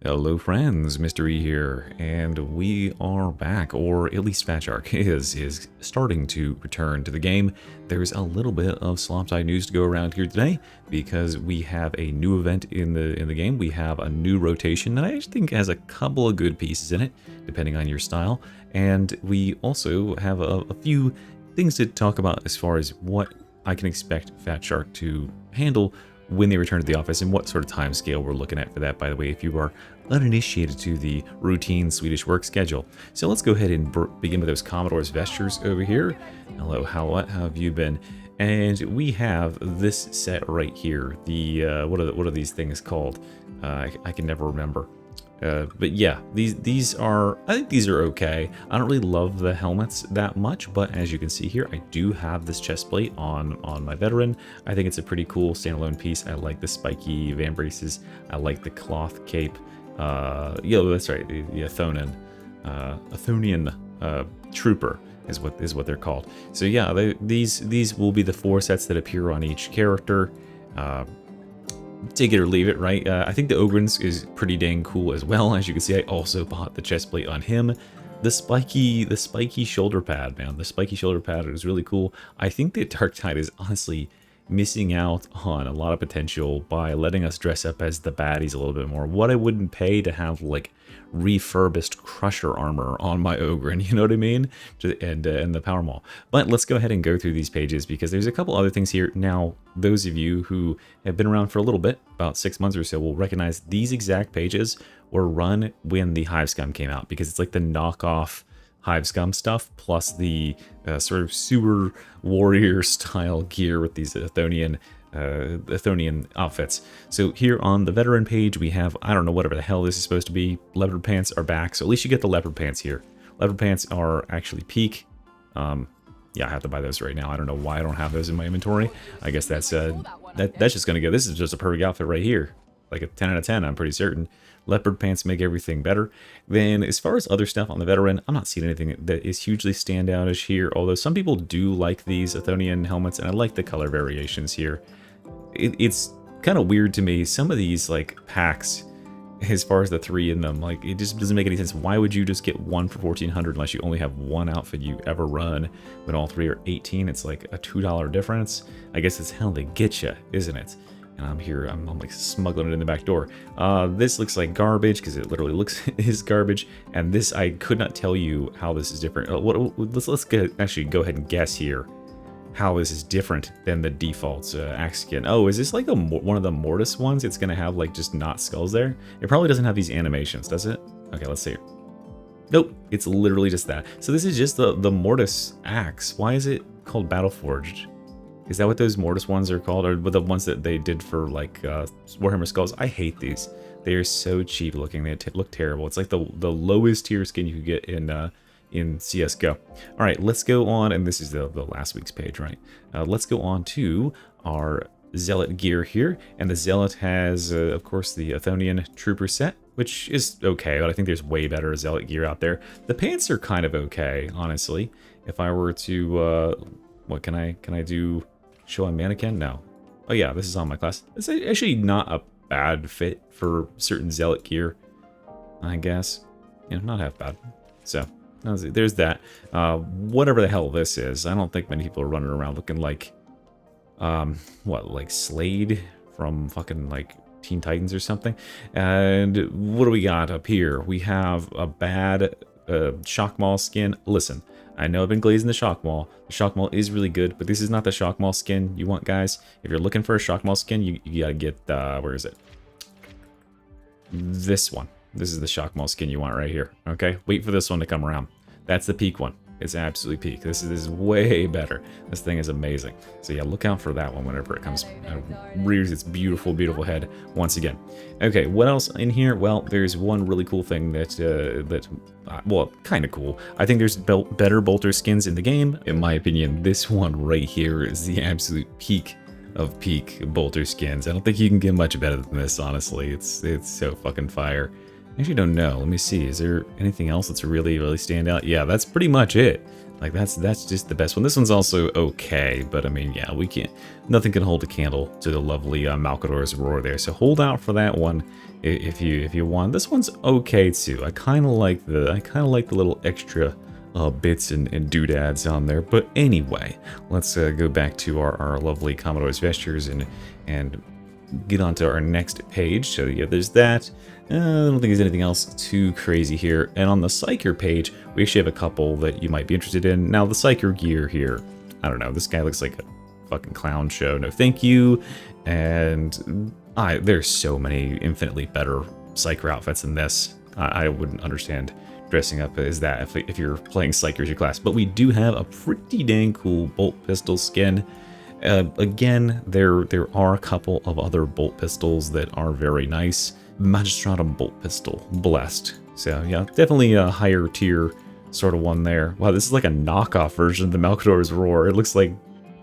Hello friends, Mystery here, and we are back, or at least Fatshark is starting to return to the game. There's a little bit of Sloptide news to go around here today, because we have a new event in the game. We have a new rotation that I think has a couple of good pieces in it, depending on your style, and we also have a few things to talk about as far as what I can expect Fatshark to handle when they return to the office, and what sort of time scale we're looking at for that, by the way, if you are uninitiated to the routine Swedish work schedule. So let's go ahead and begin with those Commodore's vestures over here. Hello, how have you been? And we have this set right here. The what are these things called? I can never remember. But yeah, these are, I think these are okay. I don't really love the helmets that much, but as you can see here, I do have this chest plate on my veteran. I think it's a pretty cool standalone piece. I like the spiky van braces. I like the cloth cape. Yeah, that's right, the Athonian trooper is what they're called. So yeah, these will be the 4 sets that appear on each character. Take it or leave it, right? I think the ogryn is pretty dang cool as well. As you can see, I also bought the chest plate on him. The spiky shoulder pad, man. The spiky shoulder pad is really cool. I think that Darktide is honestly missing out on a lot of potential by letting us dress up as the baddies a little bit more. What I wouldn't pay to have like refurbished crusher armor on my ogryn, you know what I mean? And the power maul. But let's go ahead and go through these pages, because there's a couple other things here. Now, those of you who have been around for a little bit, about 6 months or so, will recognize these exact pages were run when the Hive Scum came out, because it's like the knockoff Hive Scum stuff, plus the sort of sewer warrior style gear with these Athonian outfits. So here on the veteran page, we have, I don't know, whatever the hell this is supposed to be. Leopard pants are back, so at least you get the leopard pants here. Leopard pants are actually peak. Yeah, I have to buy those right now. I don't know why I don't have those in my inventory. I guess that's just gonna go. This is just a perfect outfit right here. Like a 10 out of 10, I'm pretty certain. Leopard pants make everything better. Then as far as other stuff on the veteran, I'm not seeing anything that is hugely standoutish here, although some people do like these Athonian helmets, and I like the color variations here. It's kind of weird to me, some of these like packs, as far as the 3 in them, like it just doesn't make any sense. Why would you just get one for 1400 unless you only have one outfit you ever run, when all 3 are 18? It's like a $2 difference. I guess it's how they get you, isn't it? And I'm here, I'm like smuggling it in the back door. This looks like garbage, because it literally looks is garbage. And this, I could not tell you how this is different. Let's actually go ahead and guess here how this is different than the default axe skin. Oh, is this like one of the Mortis ones? It's gonna have like just not skulls there. It probably doesn't have these animations, does it? Okay, let's see. Nope, it's literally just that. So this is just the Mortis axe. Why is it called Battleforged? Is that what those Mortis ones are called, or the ones that they did for like Warhammer Skulls? I hate these. They are so cheap looking. They look terrible. It's like the lowest tier skin you could get in CS:GO. All right, let's go on, and this is the last week's page, right? Let's go on to our Zealot gear here, and the Zealot has, of course, the Athonian Trooper set, which is okay, but I think there's way better Zealot gear out there. The pants are kind of okay, honestly. If I were to, what can I do? Show on mannequin? No. Oh yeah, this is on my class. It's actually not a bad fit for certain Zealot gear, I guess. You know, not half bad. So there's that. Whatever the hell this is, I don't think many people are running around looking like, what, like Slade from fucking like Teen Titans or something. And what do we got up here? We have a bad Shock Maul skin. Listen, I know I've been glazing the Shock Maul. The Shock Maul is really good, but this is not the Shock Maul skin you want, guys. If you're looking for a Shock Maul skin, you gotta get, where is it? This one. This is the Shock Maul skin you want right here, okay? Wait for this one to come around. That's the peak one. It's absolutely peak. This is way better. This thing is amazing. So yeah, look out for that one whenever it comes. Rears its beautiful, beautiful head once again. Okay, what else in here? Well, there's one really cool thing that well, kind of cool. I think there's better bolter skins in the game. In my opinion, this one right here is the absolute peak of peak bolter skins. I don't think you can get much better than this, honestly. It's so fucking fire. I actually don't know. Let me see. Is there anything else that's really stand out? Yeah, that's pretty much it. Like that's just the best one. This one's also okay, but I mean, yeah, we can't. Nothing can hold a candle to the lovely Malcador's Roar there. So hold out for that one if you want. This one's okay too. I kind of like the little extra bits and doodads on there. But anyway, let's go back to our lovely Commodore's Vestures and get onto our next page. So yeah, there's that. I don't think there's anything else too crazy here. And on the Psyker page, we actually have a couple that you might be interested in. Now, the Psyker gear here, I don't know, this guy looks like a fucking clown show. No thank you. And there's so many infinitely better Psyker outfits than this. I wouldn't understand dressing up as that if you're playing Psyker as your class. But we do have a pretty dang cool bolt pistol skin. Again, there are a couple of other bolt pistols that are very nice. Magistratum bolt pistol, blessed. So yeah, definitely a higher tier sort of one there. Wow, this is like a knockoff version of the Malcador's Roar. It looks like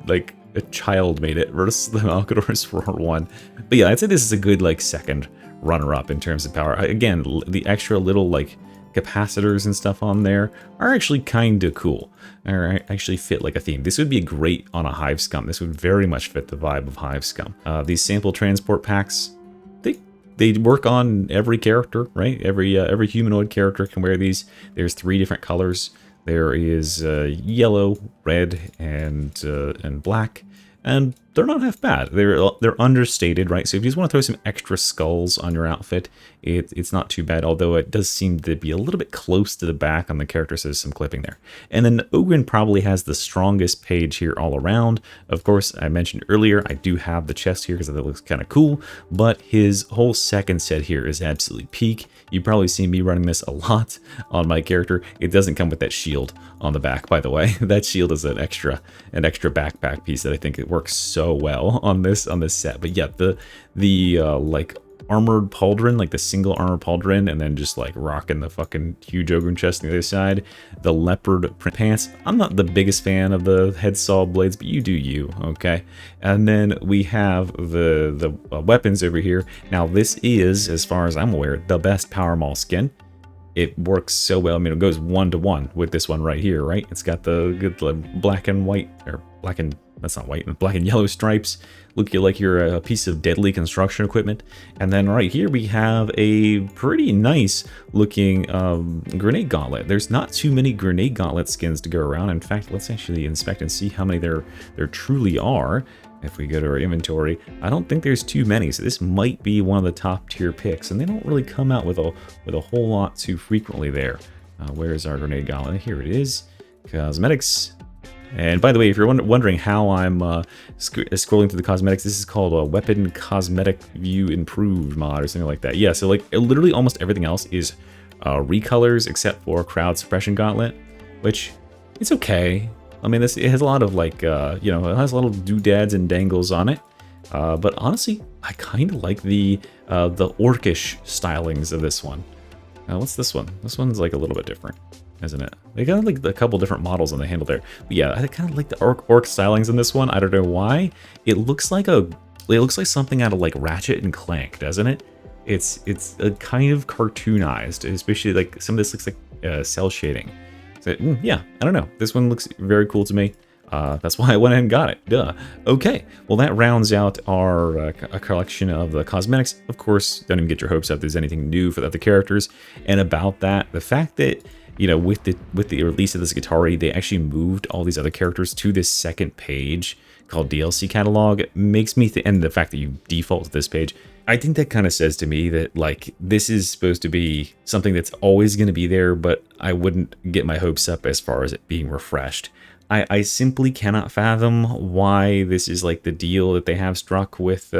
a child made it versus the Malcador's Roar one. But yeah, I'd say this is a good like second runner-up in terms of power. Again, the extra little like capacitors and stuff on there are actually kind of cool. Or actually fit like a theme. This would be great on a Hive Scum. This would very much fit the vibe of Hive Scum. These sample transport packs, they work on every character, right? Every humanoid character can wear these. There's 3 different colors. There is yellow, red, and black. And they're not half bad. They're understated, right? So if you just want to throw some extra skulls on your outfit, it's not too bad, although it does seem to be a little bit close to the back on the character, so there's some clipping there. And then Ogryn probably has the strongest page here all around. Of course, I mentioned earlier, I do have the chest here because it looks kind of cool, but his whole second set here is absolutely peak. You probably see me running this a lot on my character. It doesn't come with that shield on the back, by the way. That shield is an extra backpack piece that I think it works so well on this set. But yeah, the like armored pauldron, like the single armored pauldron, and then just like rocking the fucking huge Ogryn chest on the other side. The leopard print pants. I'm not the biggest fan of the head saw blades, but you do you, okay? And then we have the weapons over here. Now this is, as far as I'm aware, the best Power Maul skin. It works so well. I mean, it goes 1-to-1 with this one right here, right? It's got the good black and white, or black and, that's not white, black and yellow stripes. Look like you're a piece of deadly construction equipment. And then right here we have a pretty nice looking grenade gauntlet. There's not too many grenade gauntlet skins to go around. In fact, let's actually inspect and see how many there truly are. If we go to our inventory, I don't think there's too many, so this might be one of the top tier picks, and they don't really come out with a whole lot too frequently there. Where is our grenade gauntlet? Here it is. Cosmetics. And by the way, if you're wondering how I'm scrolling through the cosmetics, this is called a Weapon Cosmetic View Improved mod or something like that. Yeah, so like literally almost everything else is recolors except for Crowd Suppression Gauntlet, which it's okay. I mean, it has a lot of like, you know, it has a lot of doodads and dangles on it. But honestly, I kind of like the orcish stylings of this one. What's this one? This one's like a little bit different, isn't it? They got like a couple different models on the handle there. But yeah, I kind of like the orc stylings in this one. I don't know why. It looks like something out of like Ratchet and Clank, doesn't it? It's a kind of cartoonized, especially like some of this looks like cell shading. So, yeah, I don't know. This one looks very cool to me. That's why I went ahead and got it. Duh. Okay, well that rounds out our a collection of the cosmetics. Of course, don't even get your hopes up there's anything new for the other characters. And about that, the fact that, you know, with the release of this Skitarii, they actually moved all these other characters to this second page called DLC catalog makes me and the fact that you default to this page, I think that kind of says to me that like this is supposed to be something that's always going to be there, but I wouldn't get my hopes up as far as it being refreshed. I simply cannot fathom why this is like the deal that they have struck with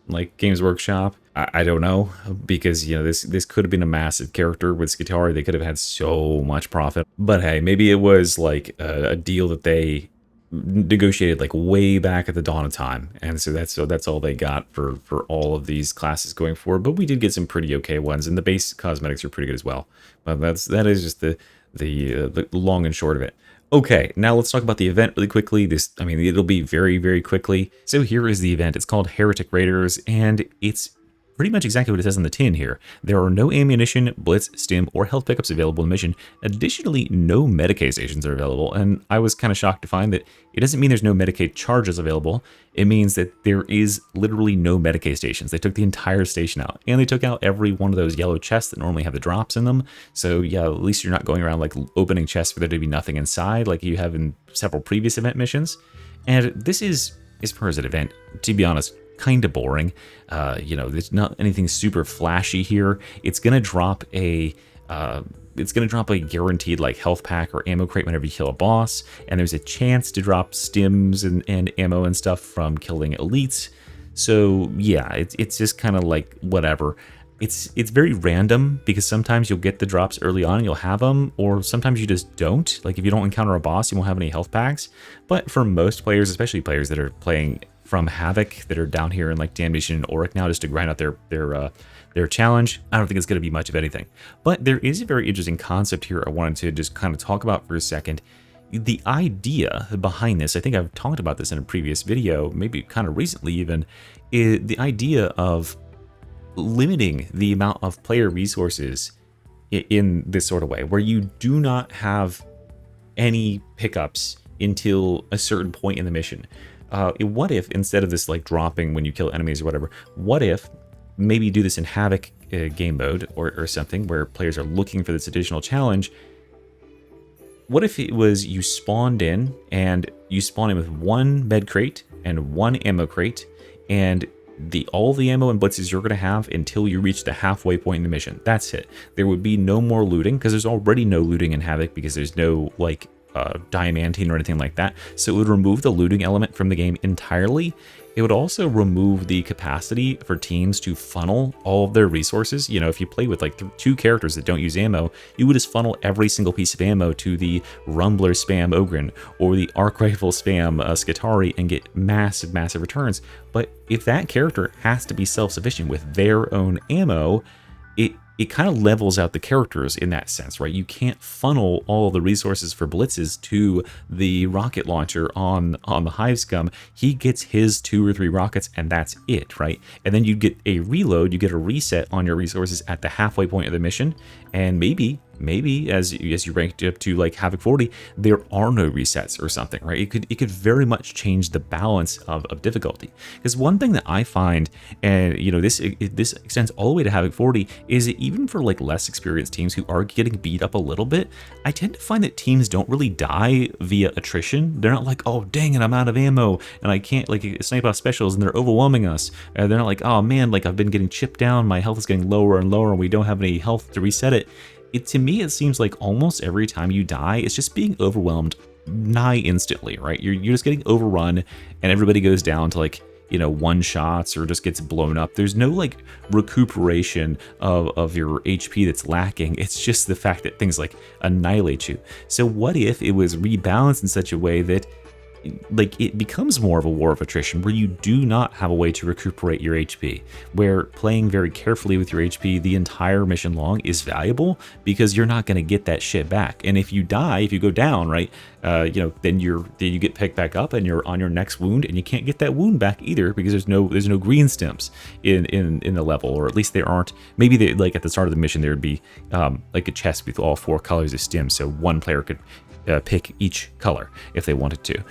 like Games Workshop. I don't know, because, you know, this could have been a massive character with Skitarii. They could have had so much profit. But hey, maybe it was like a deal that they negotiated like way back at the dawn of time, and so that's all they got for all of these classes going forward. But we did get some pretty okay ones, and the base cosmetics are pretty good as well. But that is just the long and short of it. Okay, now let's talk about the event really quickly. I mean, it'll be very, very quickly. So here is the event. It's called Heretic Raiders, and it's pretty much exactly what it says on the tin here. There are no ammunition, blitz, stim, or health pickups available in the mission. Additionally, no Medicaid stations are available, and I was kind of shocked to find that it doesn't mean there's no Medicaid charges available. It means that there is literally no Medicaid stations. They took the entire station out, and they took out every one of those yellow chests that normally have the drops in them. So yeah, at least you're not going around like opening chests for there to be nothing inside like you have in several previous event missions. And this is, as far as an event, to be honest, kind of boring. There's not anything super flashy here. It's gonna drop a guaranteed like health pack or ammo crate whenever you kill a boss, and there's a chance to drop stims and ammo and stuff from killing elites. So yeah, it's just kind of like whatever. It's very random because sometimes you'll get the drops early on and you'll have them, or sometimes you just don't. Like if you don't encounter a boss, you won't have any health packs. But for most players, especially players that are playing from Havoc, that are down here in like Damnation and Auric now just to grind out their challenge, I don't think it's going to be much of anything. But there is a very interesting concept here I wanted to just kind of talk about for a second. The idea behind this, I think I've talked about this in a previous video, maybe kind of recently even, is the idea of limiting the amount of player resources in this sort of way, where you do not have any pickups until a certain point in the mission. What if, instead of this like dropping when you kill enemies or whatever, what if maybe you do this in Havoc game mode or something where players are looking for this additional challenge? What if it was you spawned in and you spawn in with one med crate and one ammo crate, and all the ammo and blitzes you're going to have until you reach the halfway point in the mission. That's it. There would be no more looting, because there's already no looting in Havoc because there's no like diamantine or anything like that. So it would remove the looting element from the game entirely. It would also remove the capacity for teams to funnel all of their resources. You know, if you play with like two characters that don't use ammo, you would just funnel every single piece of ammo to the Rumbler spam Ogryn or the Arc Rifle spam Skitari and get massive returns. But if that character has to be self-sufficient with their own ammo, it kind of levels out the characters in that sense, right? You can't funnel all the resources for blitzes to the rocket launcher on the Hive Scum. He gets his 2 or 3 rockets and that's it, right? And then you get a reload, you get a reset on your resources at the halfway point of the mission, and maybe as you ranked up to like Havoc 40, there are no resets or something, right? It could very much change the balance of difficulty. Because one thing that I find, and you know, this extends all the way to Havoc 40, is that even for like less experienced teams who are getting beat up a little bit, I tend to find that teams don't really die via attrition. They're not like, oh dang it, I'm out of ammo and I can't like snipe off specials and they're overwhelming us. They're not like, oh man, like I've been getting chipped down, my health is getting lower and lower and we don't have any health to reset it. To me, it seems like almost every time you die, it's just being overwhelmed nigh instantly, right? You're just getting overrun and everybody goes down to like, you know, one shots or just gets blown up. There's no like recuperation of your HP that's lacking. It's just the fact that things like annihilate you. So what if it was rebalanced in such a way that like it becomes more of a war of attrition, where you do not have a way to recuperate your HP, where playing very carefully with your HP the entire mission long is valuable because you're not going to get that shit back. And if you die, if you go down, right, then you get picked back up and you're on your next wound, and you can't get that wound back either because there's no green stims in the level, or at least there aren't. Maybe they, like at the start of the mission there would be like a chest with all 4 colors of stims, so one player could pick each color if they wanted to.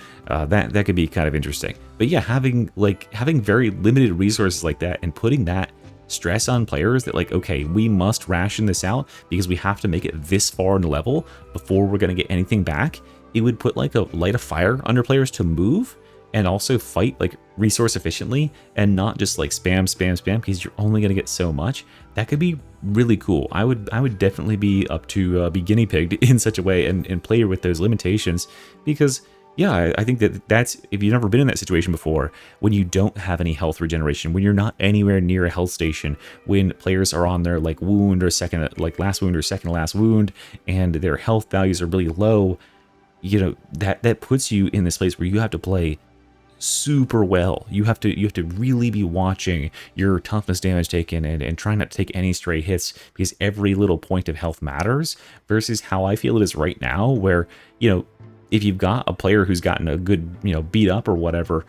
That could be kind of interesting. But yeah, having very limited resources like that and putting that stress on players that like, okay, we must ration this out because we have to make it this far in the level before we're going to get anything back. It would put like a light of fire under players to move and also fight like resource efficiently and not just like spam because you're only going to get so much. That could be really cool. I would definitely be up to be guinea pigged in such a way and play with those limitations, because yeah, I think that's, if you've never been in that situation before, when you don't have any health regeneration, when you're not anywhere near a health station, when players are on their like wound or second, like last wound or second to last wound, and their health values are really low, you know, that puts you in this place where you have to play super well. You have to really be watching your toughness damage taken and trying not to take any stray hits, because every little point of health matters, versus how I feel it is right now, where, you know, if you've got a player who's gotten a good, you know, beat up or whatever,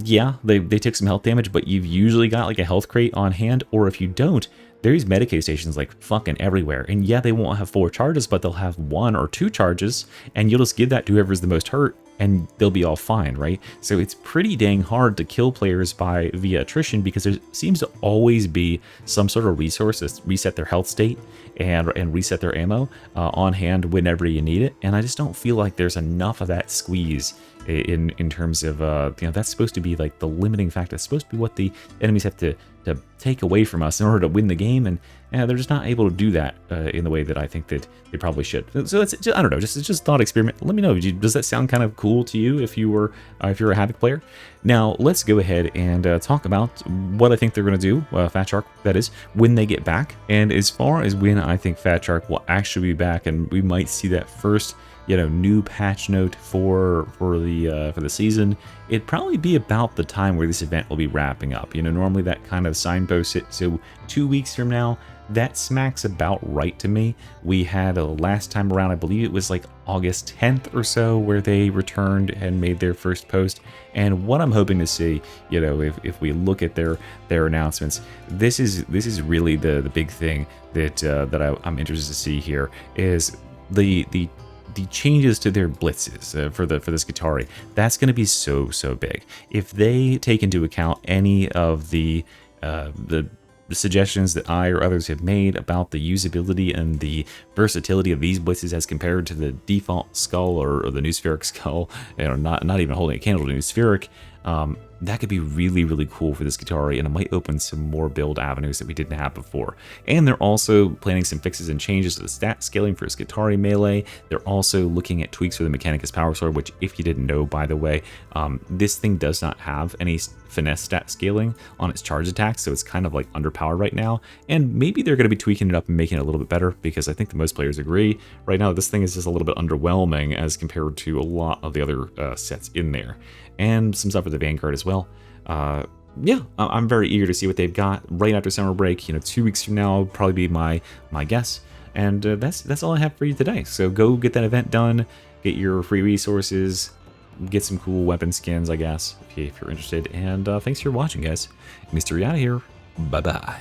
yeah, they took some health damage, but you've usually got like a health crate on hand, or if you don't, there's Medicae stations like fucking everywhere. And yeah, they won't have 4 charges, but they'll have 1 or 2 charges, and you'll just give that to whoever's the most hurt, and they'll be all fine, right? So it's pretty dang hard to kill players via attrition, because there seems to always be some sort of resource to reset their health state and reset their ammo on hand whenever you need it. And I just don't feel like there's enough of that squeeze in terms of that's supposed to be like the limiting factor. It's supposed to be what the enemies have to take away from us in order to win the game, and they're just not able to do that in the way that I think that they probably should. So it's just, I don't know, it's just thought experiment. Let me know, does that sound kind of cool to you if you're a Havoc player? Now let's go ahead and talk about what I think they're going to do, Fatshark, that is, when they get back. And as far as when I think Fatshark will actually be back, and we might see that first new patch note for the season, it'd probably be about the time where this event will be wrapping up. Normally that kind of signposts it, so 2 weeks from now. That smacks about right to me. We had a last time around, I believe it was like August 10th or so, where they returned and made their first post. And what I'm hoping to see, if we look at their announcements, this is really the big thing that I'm interested to see here, is the changes to their blitzes for this Skitarii. That's going to be so big. If they take into account any of the suggestions that I or others have made about the usability and the versatility of these blitzes as compared to the default skull or the new spheric skull, not even holding a candle to new spheric, that could be really cool for this Skitarii, and it might open some more build avenues that we didn't have before. And they're also planning some fixes and changes to the stat scaling for Skitarii melee. They're also looking at tweaks for the Mechanicus Power Sword, which, if you didn't know, by the way, this thing does not have any finesse stat scaling on its charge attacks, so it's kind of like underpowered right now. And maybe they're going to be tweaking it up and making it a little bit better, because I think that most players agree right now this thing is just a little bit underwhelming as compared to a lot of the other sets in there. And some stuff with the Vanguard as well. Yeah, I'm very eager to see what they've got right after summer break. 2 weeks from now will probably be my guess. And that's all I have for you today. So go get that event done, get your free resources, get some cool weapon skins, I guess, if you're interested. And thanks for watching, guys. Mystery out of here. Bye-bye.